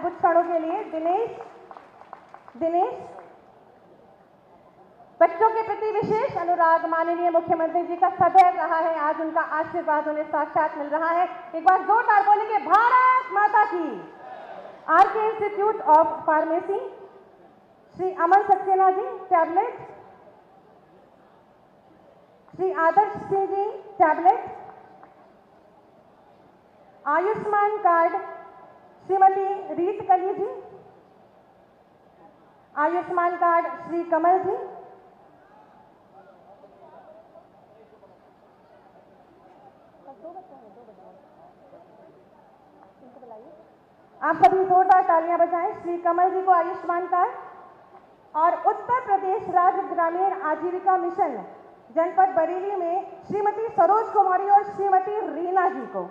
अद्भुत क्षणों के लिए दिनेश बच्चों के प्रति विशेष अनुराग माननीय मुख्यमंत्री जी का सदैव रहा है। आज उनका आशीर्वाद उन्हें साक्षात मिल रहा है। एक बार जोरदार बोलेंगे भारत माता की। RK institute of pharmacy Shri Aman Saxena ji tablet, Shri Adarsh Singh ji tablet, Ayushman card Shrimati Reet Kali ji, Ayushman card Shri Kamal ji, आप सभी जोरदार तालियां बजाएं। श्री कमल जी को आयुष्मान कार्ड। और उत्तर प्रदेश राज्य ग्रामीण आजीविका मिशन जनपद बरेली में श्रीमती सरोज कुमारी और श्रीमती रीना जी को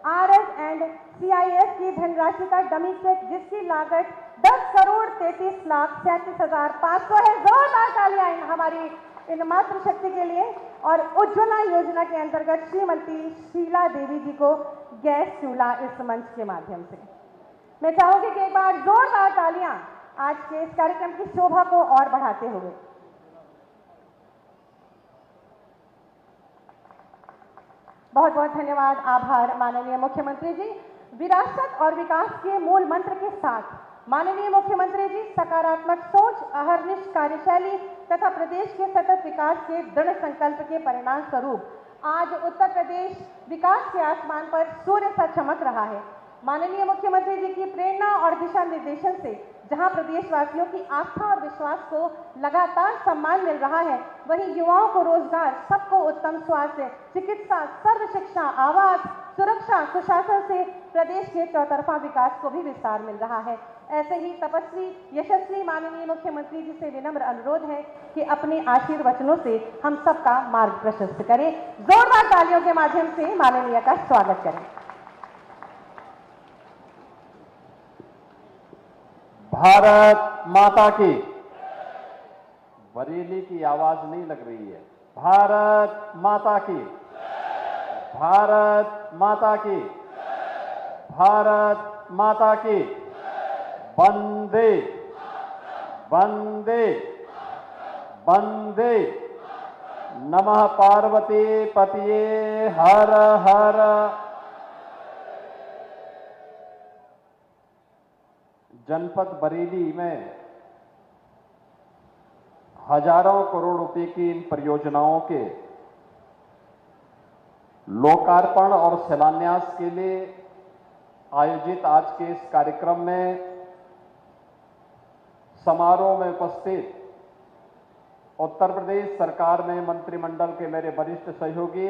आरएस एंड सीआईएस की धनराशि का डमी चेक जिसकी लागत 10,33,37,500 है। जोरदार तालियां हमारी इन मातृशक्ति के लिए। और उज्ज्वला योजना के अंतर्गत श्रीमती शीला देवी जी को गैस चूल्हा इस मंच के माध्यम से। मैं चाहूंगी कि एक बार जोरदार तालियां आज के इस कार्यक्रम की शोभा को और बढ़ाते हुए। बहुत बहुत धन्यवाद, आभार माननीय मुख्यमंत्री जी। विरासत और विकास के मूल मंत्र के साथ माननीय मुख्यमंत्री जी सकारात्मक सोच, अहर्निश कार्यशैली तथा प्रदेश के सतत विकास के दृढ़ संकल्प के परिणाम स्वरूप आज उत्तर प्रदेश विकास के आसमान पर सूर्य सा चमक रहा है। माननीय मुख्यमंत्री जी की प्रेरणा और दिशा निर्देशन से जहां प्रदेशवासियों की आस्था और विश्वास को लगातार सम्मान मिल रहा है, वहीं युवाओं को रोजगार, सबको उत्तम स्वास्थ्य, चिकित्सा, सर्व शिक्षा, आवास, सुरक्षा, सुशासन से प्रदेश के चौतरफा विकास को भी विस्तार मिल रहा है। ऐसे ही तपस्वी यशस्वी माननीय मुख्यमंत्री जी से विनम्र अनुरोध है कि अपने आशीर्वचनों से हम सबका मार्ग प्रशस्त करें। जोरदार तालियों के माध्यम से माननीय का स्वागत करें। भारत माता की। बरेली की आवाज नहीं लग रही है। भारत माता की। भारत माता की। भारत माता की। वंदे वंदे वंदे। नमः पार्वती पतिये हर हर। जनपद बरेली में हजारों करोड़ रुपए की इन परियोजनाओं के लोकार्पण और शिलान्यास के लिए आयोजित आज के इस कार्यक्रम में समारोह में उपस्थित उत्तर प्रदेश सरकार में मंत्रिमंडल के मेरे वरिष्ठ सहयोगी,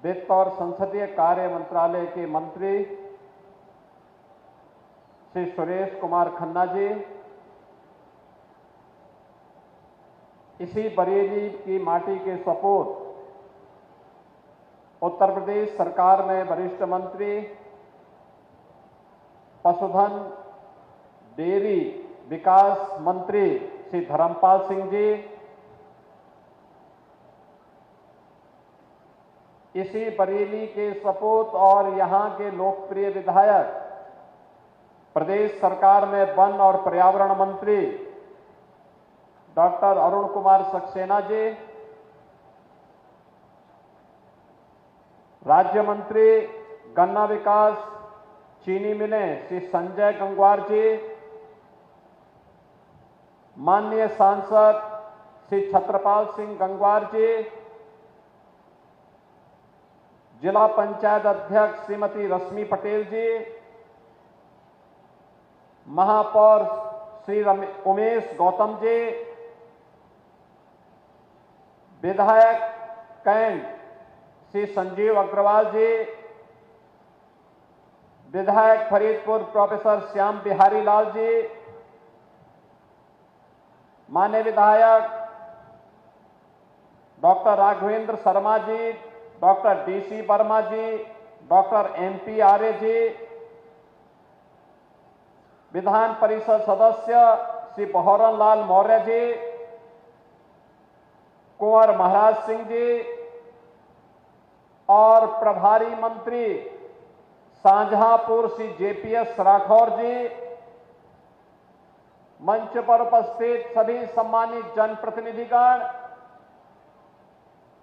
वित्त और संसदीय कार्य मंत्रालय के मंत्री श्री सुरेश कुमार खन्ना जी, इसी बरेली की माटी के सपूत उत्तर प्रदेश सरकार में वरिष्ठ मंत्री, पशुधन डेयरी विकास मंत्री श्री धर्मपाल सिंह जी, इसी बरेली के सपूत और यहां के लोकप्रिय विधायक, प्रदेश सरकार में वन और पर्यावरण मंत्री डॉक्टर अरुण कुमार सक्सेना जी, राज्य मंत्री गन्ना विकास चीनी मिलें श्री संजय गंगवार जी, माननीय सांसद श्री छत्रपाल सिंह गंगवार जी, जिला पंचायत अध्यक्ष श्रीमती रश्मि पटेल जी, महापौर श्री उमेश गौतम जी, विधायक कैंट श्री संजीव अग्रवाल जी, विधायक फरीदपुर प्रोफेसर श्याम बिहारी लाल जी, माननीय विधायक doctor Raghavendra Sharma ji, doctor DC Verma जी, डॉक्टर एमपी आर्य जी, विधान परिषद सदस्य श्री बहोरन लाल मौर्य जी, कुंवर महाराज सिंह जी और प्रभारी मंत्री शाहजहांपुर श्री जेपीएस राठौर जी, मंच पर उपस्थित सभी सम्मानित जनप्रतिनिधिगण,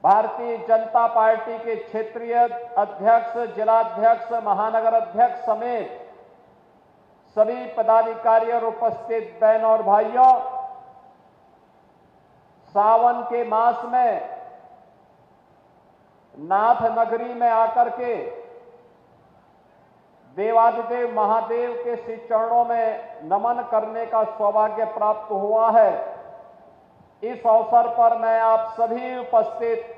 भारतीय जनता पार्टी के क्षेत्रीय अध्यक्ष, जिलाध्यक्ष, महानगर अध्यक्ष समेत सभी पदाधिकारी और उपस्थित बहनों और भाइयों, सावन के मास में नाथ नगरी में आकर के देवादिदेव महादेव के श्री चरणों में नमन करने का सौभाग्य प्राप्त हुआ है। इस अवसर पर मैं आप सभी उपस्थित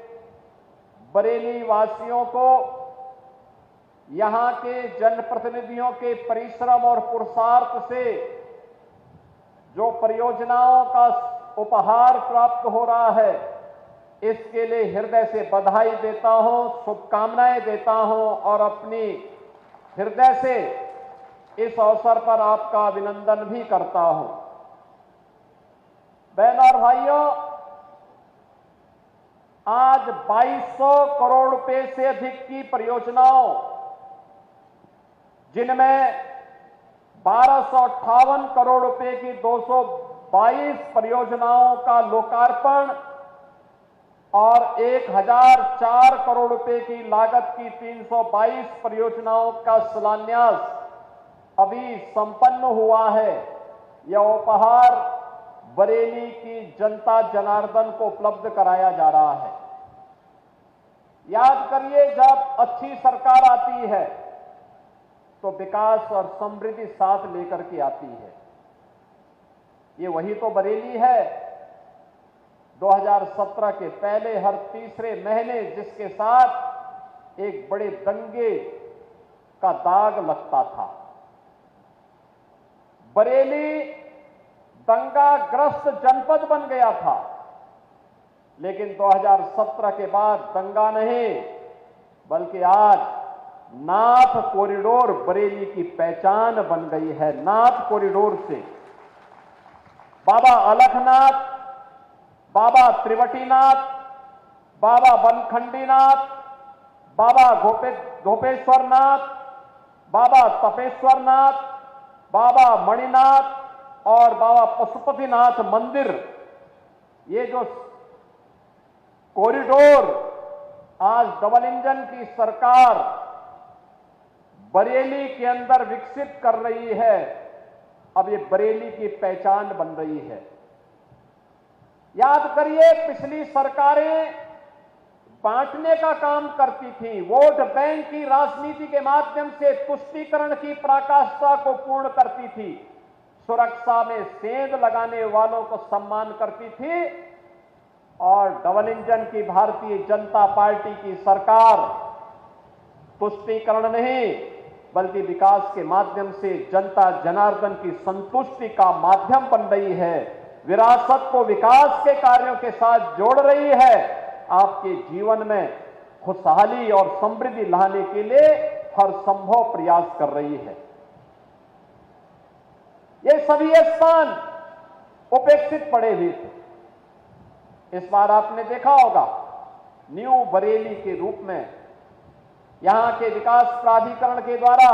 बरेली वासियों को यहां के जनप्रतिनिधियों के परिश्रम और पुरुषार्थ से जो परियोजनाओं का उपहार प्राप्त हो रहा है, इसके लिए हृदय से बधाई देता हूं, शुभकामनाएं देता हूं और अपनी हृदय से इस अवसर पर आपका अभिनंदन भी करता हूं। बहनों और भाइयों, आज 2200 करोड़ रुपए से अधिक की परियोजनाओं, जिनमें 1258 करोड़ रुपए की 222 परियोजनाओं का लोकार्पण और 1004 करोड़ रुपए की लागत की 322 परियोजनाओं का शिलान्यास अभी संपन्न हुआ है। यह उपहार बरेली की जनता जनार्दन को उपलब्ध कराया जा रहा है। याद करिए, जब अच्छी सरकार आती है तो विकास और समृद्धि साथ लेकर के आती है। ये वही तो बरेली है 2017 के पहले हर तीसरे महीने जिसके साथ एक बड़े दंगे का दाग लगता था। बरेली दंगाग्रस्त जनपद बन गया था, लेकिन 2017 के बाद दंगा नहीं, बल्कि आज नाथ कॉरिडोर बरेली की पहचान बन गई है। नाथ कॉरिडोर से बाबा अलखनाथ, बाबा त्रिवटीनाथ, बाबा बनखंडीनाथ, बाबा गोपेश्वरनाथ, बाबा तपेश्वरनाथ, बाबा मणिनाथ और बाबा पशुपतिनाथ मंदिर, ये जो कॉरिडोर आज डबल इंजन की सरकार बरेली के अंदर विकसित कर रही है, अब ये बरेली की पहचान बन रही है। याद करिए, पिछली सरकारें बांटने का काम करती थी, वोट बैंक की राजनीति के माध्यम से तुष्टीकरण की पराकाष्ठा को पूर्ण करती थी, सुरक्षा में सेंध लगाने वालों को सम्मान करती थी, और डबल इंजन की भारतीय जनता पार्टी की सरकार तुष्टीकरण नहीं बल्कि विकास के माध्यम से जनता जनार्दन की संतुष्टि का माध्यम बन रही है। विरासत को विकास के कार्यों के साथ जोड़ रही है। आपके जीवन में खुशहाली और समृद्धि लाने के लिए हर संभव प्रयास कर रही है। ये सभी स्थान उपेक्षित पड़े हुए थे। इस बार आपने देखा होगा, न्यू बरेली के रूप में यहां के विकास प्राधिकरण के द्वारा,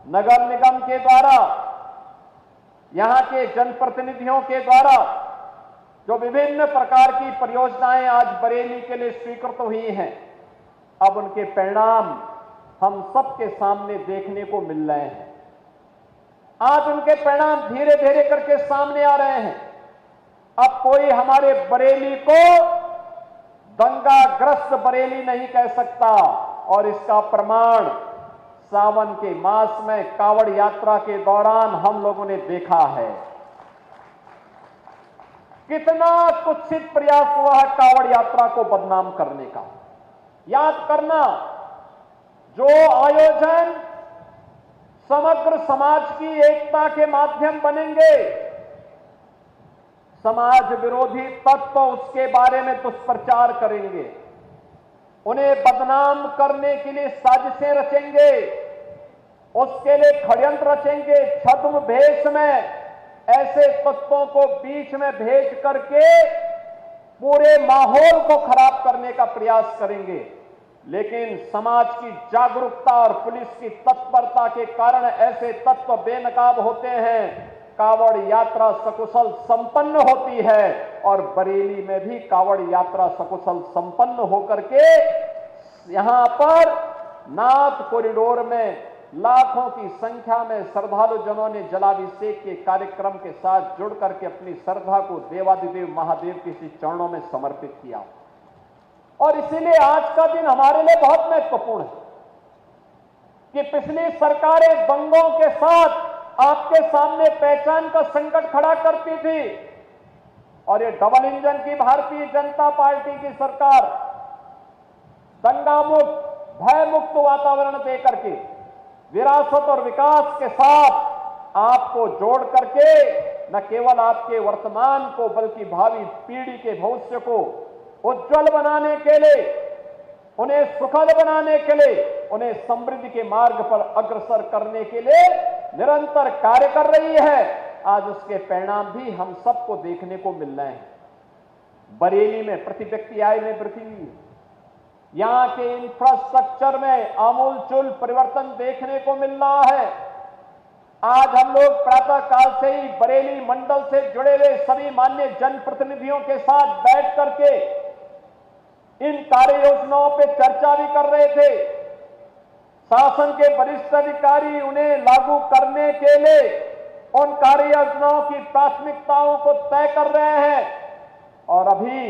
नगर निगम के द्वारा, यहां के जनप्रतिनिधियों के द्वारा जो विभिन्न प्रकार की परियोजनाएं आज बरेली के लिए स्वीकृत हुई हैं, अब उनके परिणाम हम सबके सामने देखने को मिल रहे हैं। आज उनके परिणाम धीरे धीरे करके सामने आ रहे हैं। अब कोई हमारे बरेली को दंगाग्रस्त बरेली नहीं कह सकता, और इसका प्रमाण सावन के मास में कावड़ यात्रा के दौरान हम लोगों ने देखा है। कितना कुत्सित प्रयास हुआ है कावड़ यात्रा को बदनाम करने का। याद करना, जो आयोजन समग्र समाज की एकता के माध्यम बनेंगे, समाज विरोधी तत्व उसके बारे में दुष्प्रचार करेंगे, उन्हें बदनाम करने के लिए साजिशें रचेंगे, उसके लिए षड्यंत्र रचेंगे, छद्म भेष में ऐसे तत्वों को बीच में भेज करके पूरे माहौल को खराब करने का प्रयास करेंगे। लेकिन समाज की जागरूकता और पुलिस की तत्परता के कारण ऐसे तत्व बेनकाब होते हैं। कावड़ यात्रा सकुशल संपन्न होती है और बरेली में भी कावड़ यात्रा सकुशल संपन्न होकर के यहां पर नाथ कॉरिडोर में लाखों की संख्या में श्रद्धालु जनों ने जलाभिषेक के कार्यक्रम के साथ जुड़ करके अपनी श्रद्धा को देवादिदेव महादेव के श्री चरणों में समर्पित किया। और इसीलिए आज का दिन हमारे लिए बहुत महत्वपूर्ण है कि पिछली सरकारें दंगों के साथ आपके सामने पहचान का संकट खड़ा करती थी और ये डबल इंजन की भारतीय जनता पार्टी की सरकार दंगा मुक्त, भय मुक्त वातावरण देकर के विरासत और विकास के साथ आपको जोड़ करके न केवल आपके वर्तमान को बल्कि भावी पीढ़ी के भविष्य को उज्जवल बनाने के लिए, उन्हें सुखद बनाने के लिए, उन्हें समृद्धि के मार्ग पर अग्रसर करने के लिए निरंतर कार्य कर रही है। आज उसके परिणाम भी हम सबको देखने को मिल रहे हैं। बरेली में प्रति व्यक्ति आय में वृद्धि हुई, यहां के इंफ्रास्ट्रक्चर में आमूलचूल परिवर्तन देखने को मिल रहा है। आज हम लोग प्रातः काल से ही बरेली मंडल से जुड़े हुए सभी मान्य जनप्रतिनिधियों के साथ बैठ करके इन कार्य योजनाओं पर चर्चा भी कर रहे थे। शासन के वरिष्ठ अधिकारी उन्हें लागू करने के लिए उन कार्य योजनाओं की प्राथमिकताओं को तय कर रहे हैं और अभी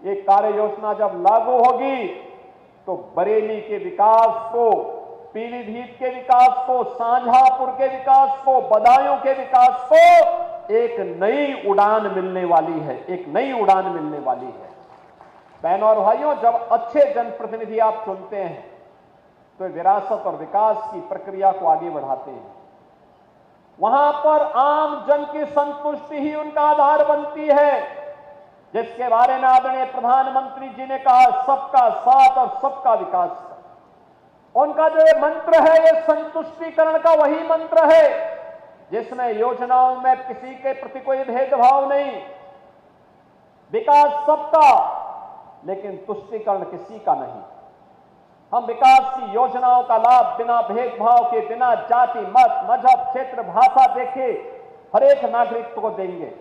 ये कार्य योजना जब लागू होगी तो बरेली के विकास को, पीलीभीत के विकास को, शाहजहांपुर के विकास को, बदायूं के विकास को एक नई उड़ान मिलने वाली है, एक नई उड़ान मिलने वाली है। बहनों और भाइयों, जब अच्छे जनप्रतिनिधि आप चुनते हैं तो विरासत और विकास की प्रक्रिया को आगे बढ़ाते हैं। वहां पर आम जन की संतुष्टि ही उनका आधार बनती है, जिसके बारे में आदरणीय प्रधानमंत्री जी ने कहा, सबका साथ और सबका विकास। उनका जो ये मंत्र है, ये संतुष्टिकरण का वही मंत्र है जिसमें योजनाओं में किसी के प्रति कोई भेदभाव नहीं, विकास सबका लेकिन तुष्टिकरण किसी का नहीं। हम विकास की योजनाओं का लाभ बिना भेदभाव के, बिना जाति, मत, मजहब, क्षेत्र, भाषा देखे हर एक नागरिक को देंगे।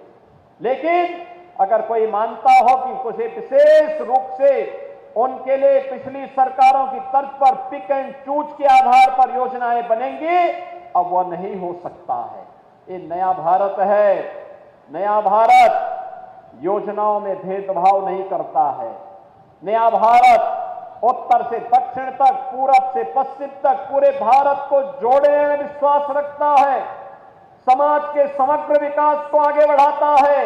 लेकिन अगर कोई मानता हो कि कुछ विशेष रूप से उनके लिए पिछली सरकारों की तर्ज पर पिक एंड चूज के आधार पर योजनाएं बनेंगी, अब वह नहीं हो सकता है। ये नया भारत है। नया भारत योजनाओं में भेदभाव नहीं करता है। नया भारत उत्तर से दक्षिण तक, पूरब से पश्चिम तक पूरे भारत को जोड़ने में विश्वास रखता है, समाज के समग्र विकास को आगे बढ़ाता है।